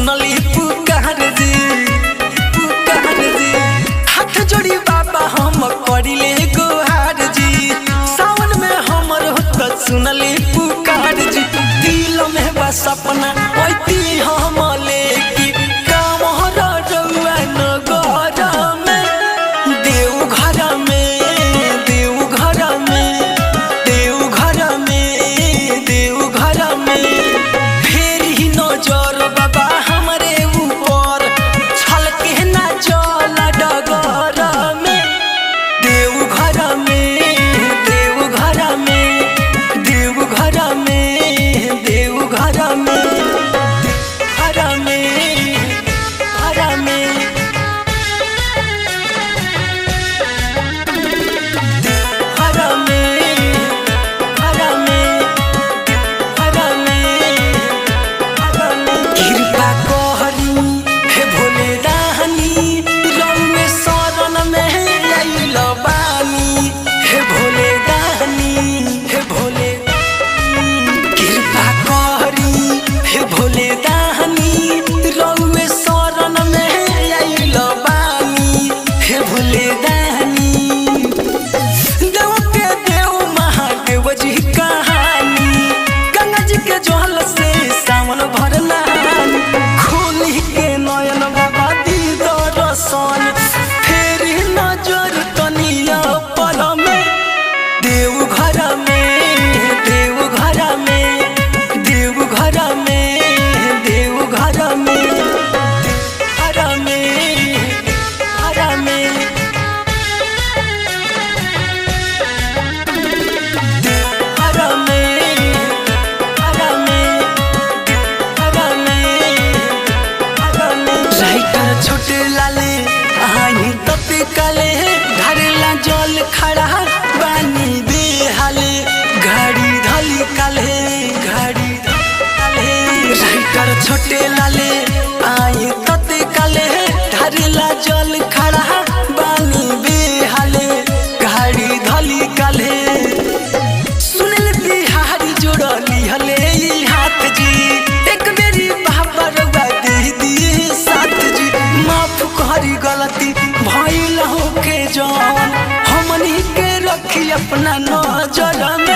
सुनली पुकार जी हाथ जोड़ी बाबा हम करिले गुहार जी सावन में हमर होत सुनली पुकार जी दिल में बस सपना ओती हम लेके काम रउआ नगर में देव घर में देव घर में देव घर में देव घर में फिर ही नजर बाबा हमरे ऊपर छलके ना चल डगर में देव घर में देव घर में देव घर में देव घर में घर में घर में छोटे लाले आई तपे काले धरेला जल खड़ा बानी बेहाले घड़ी धली काले घड़ी काले राइटर छोटे लाले आई तपे काले धरेला जल खड़ा बानी बेहाले घड़ी धली काले सुनल बिहारी जोड़ली हले हाथ जी एक बेरी बाबा रउआ दे दिए साथ जी माफ करी गलती भइल होके जौन हमनी के रखी अपना नजर में।